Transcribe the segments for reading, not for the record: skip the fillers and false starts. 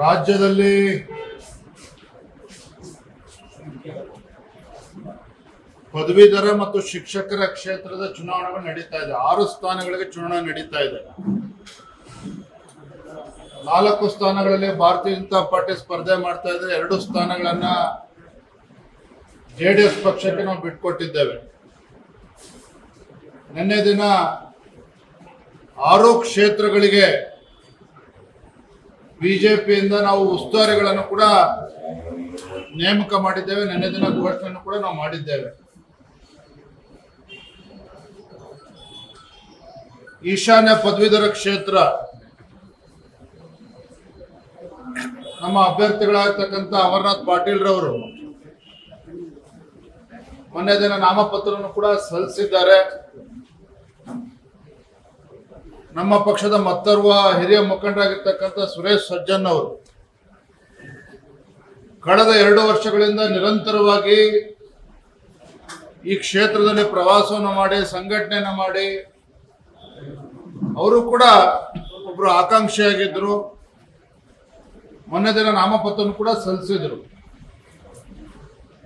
ರಾಜ್ಯದಲ್ಲಿ ಪದವೀಧರ ಮತ್ತು ಶಿಕ್ಷಕರ ಕ್ಷೇತ್ರದ ಚುನಾವಣೆಗಳು ನಡೀತಾ ಇದೆ. 6 ಸ್ಥಾನಗಳಿಗೆ ಚುನಾವಣೆ ನಡೀತಾ ಇದೆ. 4 ಸ್ಥಾನಗಳಲ್ಲಿ ಭಾರತೀಯ ಜನತಾ ಪಾರ್ಟಿ ಸ್ಪರ್ಧೆ ಮಾಡ್ತಾ ಇದೆ. 2 ಸ್ಥಾನಗಳನ್ನ JDS ಪಕ್ಷಕ್ಕೆ ನಾವು ಬಿಟ್ಕೊಟ್ಟಿದ್ದೇವೆ. ನಿನ್ನೆ ದಿನ 6 ಕ್ಷೇತ್ರಗಳಿಗೆ ಬಿಜೆಪಿಯಿಂದ ನಾವು ಉಸ್ತುವಾರಿಗಳನ್ನು ಕೂಡ ನೇಮಕ ಮಾಡಿದ್ದೇವೆ. ನಿನ್ನೆ ದಿನ ಘೋಷಣೆಯನ್ನು ಕೂಡ ನಾವು ಮಾಡಿದ್ದೇವೆ. ಈಶಾನ್ಯ ಪದವೀಧರ ಕ್ಷೇತ್ರ ನಮ್ಮ ಅಭ್ಯರ್ಥಿಗಳಾಗಿರ್ತಕ್ಕಂಥ ಅಮರನಾಥ್ ಪಾಟೀಲ್ ರವರು ಮೊನ್ನೆ ದಿನ ನಾಮಪತ್ರವನ್ನು ಕೂಡ ಸಲ್ಲಿಸಿದ್ದಾರೆ. ನಮ್ಮ ಪಕ್ಷದ ಮತ್ತೋರ್ವ ಹಿರಿಯ ಮುಖಂಡರಾಗಿರ್ತಕ್ಕಂಥ ಸುರೇಶ್ ಸಜ್ಜನ್ ಅವರು ಕಳೆದ 2 ವರ್ಷಗಳಿಂದ ನಿರಂತರವಾಗಿ ಈ ಕ್ಷೇತ್ರದಲ್ಲಿ ಪ್ರವಾಸವನ್ನು ಮಾಡಿ ಸಂಘಟನೆಯನ್ನು ಮಾಡಿ ಅವರು ಕೂಡ ಒಬ್ಬರು ಆಕಾಂಕ್ಷಿಯಾಗಿದ್ದರು. ಮೊನ್ನೆ ದಿನ ನಾಮಪತ್ರವನ್ನು ಕೂಡ ಸಲ್ಲಿಸಿದ್ರು.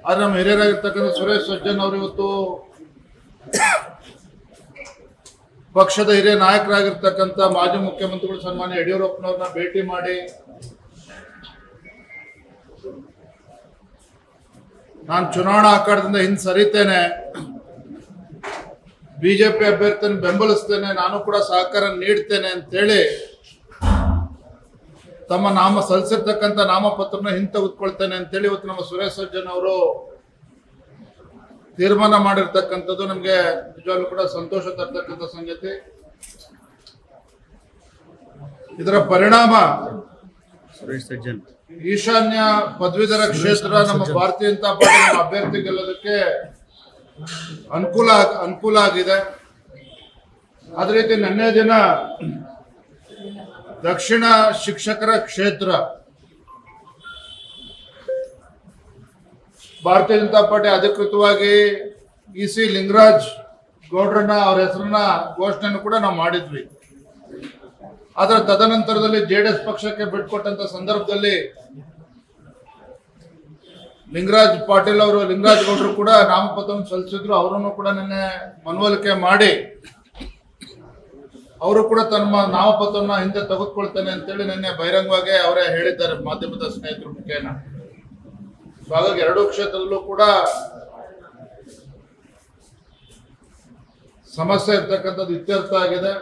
ಆದ್ರೆ ನಮ್ಮ ಹಿರಿಯರಾಗಿರ್ತಕ್ಕಂಥ ಸುರೇಶ್ ಸಜ್ಜನ್ ಅವರು ಇವತ್ತು ಪಕ್ಷದ ಹಿರಿಯ ನಾಯಕರಾಗಿರ್ತಕ್ಕಂಥ ಮಾಜಿ ಮುಖ್ಯಮಂತ್ರಿಗಳು ಸನ್ಮಾನ್ಯ ಯಡಿಯೂರಪ್ಪನವ್ರನ್ನ ಭೇಟಿ ಮಾಡಿ ನಾನು ಚುನಾವಣಾ ಅಖಾಡದಿಂದ ಹಿಂದೆ ಸರಿತೇನೆ, ಬಿಜೆಪಿ ಅಭ್ಯರ್ಥಿಯನ್ನು ಬೆಂಬಲಿಸ್ತೇನೆ, ನಾನು ಕೂಡ ಸಹಕಾರ ನೀಡ್ತೇನೆ ಅಂತೇಳಿ ತಮ್ಮ ಸಲ್ಲಿಸಿರ್ತಕ್ಕಂಥ ನಾಮಪತ್ರನ ಹಿಂತೆಗೆದುಕೊಳ್ತೇನೆ ಅಂತೇಳಿ ಇವತ್ತು ನಮ್ಮ ಸುರೇಶ್ ಸಜ್ಜನ್ ಅವರು ತೀರ್ಮಾನ ಮಾಡಿರ್ತಕ್ಕಂಥದ್ದು ನಮಗೆ ನಿಜವಾಗ್ಲೂ ಕೂಡ ಸಂತೋಷ ತರ್ತಕ್ಕಂಥ ಸಂಗತಿ. ಇದರ ಪರಿಣಾಮ ಸುರೇಶ್ ಸಜ್ಜನ್ ಈಶಾನ್ಯ ಪದವೀಧರ ಕ್ಷೇತ್ರ ನಮ್ಮ ಭಾರತೀಯ ಜನತಾ ಪಾರ್ಟಿ ನಮ್ಮ ಅಭ್ಯರ್ಥಿ ಗೆಲ್ಲೋದಕ್ಕೆ ಅನುಕೂಲ ಆಗಿದೆ. ಅದೇ ರೀತಿ ನಿನ್ನೆ ದಿನ ದಕ್ಷಿಣ ಶಿಕ್ಷಕರ ಕ್ಷೇತ್ರ ಭಾರತೀಯ ಜನತಾ ಪಾರ್ಟಿ ಅಧಿಕೃತವಾಗಿ EC ಲಿಂಗರಾಜ್ ಗೌಡ್ರನ್ನ ಅವ್ರ ಹೆಸರನ್ನ ಘೋಷಣೆಯನ್ನು ಕೂಡ ನಾವು ಮಾಡಿದ್ವಿ. ಆದ್ರೆ ತದನಂತರದಲ್ಲಿ JDS ಪಕ್ಷಕ್ಕೆ ಬಿಟ್ಕೊಟ್ಟಂತ ಸಂದರ್ಭದಲ್ಲಿ ಲಿಂಗರಾಜ್ ಗೌಡ್ರು ಕೂಡ ನಾಮಪತ್ರವನ್ನು ಸಲ್ಲಿಸಿದ್ರು. ಅವರನ್ನು ಕೂಡ ನಿನ್ನೆ ಮನವೊಲಿಕೆ ಮಾಡಿ ಅವರು ಕೂಡ ತಮ್ಮ ನಾಮಪತ್ರವನ್ನು ಹಿಂದೆ ತೆಗೆದುಕೊಳ್ತೇನೆ ಅಂತೇಳಿ ನಿನ್ನೆ ಬಹಿರಂಗವಾಗಿ ಅವರೇ ಹೇಳಿದ್ದಾರೆ ಮಾಧ್ಯಮದ ಸ್ನೇಹಿತರ ಮುಖೇನ. ಹಾಗಾಗಿ 2 ಕ್ಷೇತ್ರದಲ್ಲೂ ಕೂಡ ಸಮಸ್ಯೆ ಇರ್ತಕ್ಕಂಥದ್ದು ಇತ್ಯರ್ಥ ಆಗಿದೆ.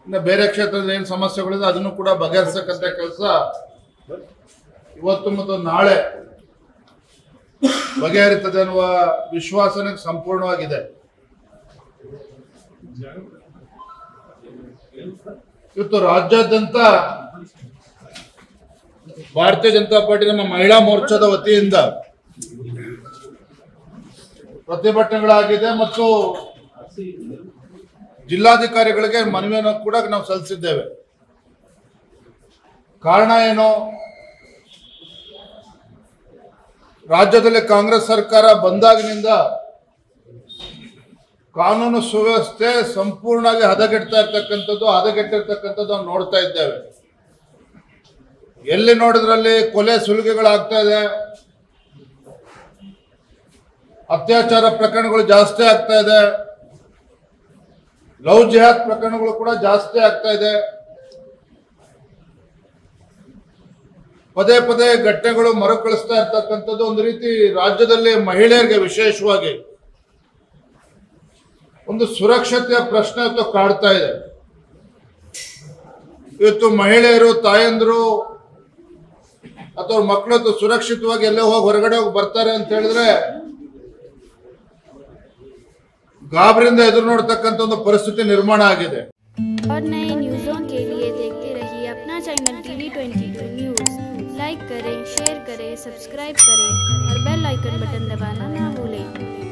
ಇನ್ನು ಬೇರೆ ಕ್ಷೇತ್ರದ ಏನು ಸಮಸ್ಯೆಗಳಿದೆ ಅದನ್ನು ಕೂಡ ಬಗೆಹರಿಸಕ್ಕಂಥ ಕೆಲಸ ಇವತ್ತು ಮತ್ತು ನಾಳೆ ಬಗೆಹರಿತದೆ ಅನ್ನುವ ವಿಶ್ವಾಸನೆ ಸಂಪೂರ್ಣವಾಗಿದೆ. ಇವತ್ತು ರಾಜ್ಯಾದ್ಯಂತ ಭಾರತೀಯ ಜನತಾ ಪಾರ್ಟಿ ನಮ್ಮ ಮಹಿಳಾ ಮೋರ್ಚಾದ ವತಿಯಿಂದ ಪ್ರತಿಭಟನೆಗಳಾಗಿದೆ ಮತ್ತು ಜಿಲ್ಲಾಧಿಕಾರಿಗಳಿಗೆ ಮನವಿಯನ್ನು ಕೂಡ ನಾವು ಸಲ್ಲಿಸಿದ್ದೇವೆ. ಕಾರಣ ಏನು? ರಾಜ್ಯದಲ್ಲಿ ಕಾಂಗ್ರೆಸ್ ಸರ್ಕಾರ ಬಂದಾಗಿನಿಂದ ಕಾನೂನು ಸುವ್ಯವಸ್ಥೆ ಸಂಪೂರ್ಣವಾಗಿ ಹದಗೆಟ್ಟಿರ್ತಕ್ಕಂಥದ್ದು ನಾವು ನೋಡ್ತಾ ಇದ್ದೇವೆ. ಎಲ್ಲಿ ನೋಡಿದ್ರಲ್ಲಿ ಕೊಲೆ ಸುಲಿಗೆಗಳಾಗ್ತಾ ಇದೆ, ಅತ್ಯಾಚಾರ ಪ್ರಕರಣಗಳು ಜಾಸ್ತಿ ಆಗ್ತಾ ಇದೆ, ಲವ್ ಜಿಹಾದ್ ಪ್ರಕರಣಗಳು ಕೂಡ ಜಾಸ್ತಿ ಆಗ್ತಾ ಇದೆ. ಪದೇ ಘಟನೆಗಳು ಮರುಕಳಿಸ್ತಾ ಇರ್ತಕ್ಕಂಥದ್ದು ಒಂದು ರೀತಿ ರಾಜ್ಯದಲ್ಲಿ ಮಹಿಳೆಯರಿಗೆ ವಿಶೇಷವಾಗಿ ಒಂದು ಸುರಕ್ಷತೆಯ ಪ್ರಶ್ನೆ ಇವತ್ತು ಕಾಡ್ತಾ ಇದೆ. ಇವತ್ತು ಮಹಿಳೆಯರು, ತಾಯಂದ್ರು ಅಥವಾ ಮಕ್ಕಳು ಸುರಕ್ಷಿತವಾಗಿ ಎಲ್ಲೇ ಹೊರಗಡೆ ಹೋಗಿ ಬರ್ತಾರೆ ಅಂತ ಹೇಳಿದ್ರೆ ಗಾಬರಿಯಿಂದ ಎದುರು ನೋಡ್ತಕ್ಕಂಥ ಒಂದು ಪರಿಸ್ಥಿತಿ ನಿರ್ಮಾಣ ಆಗಿದೆ. और नए न्यूज़ों के लिए देखते रहिए अपना चैनल TV22 न्यूज़। लाइक करें, शेयर करें, सब्सक्राइब करें और बेल आइकन बटन दबाना ना भूलें।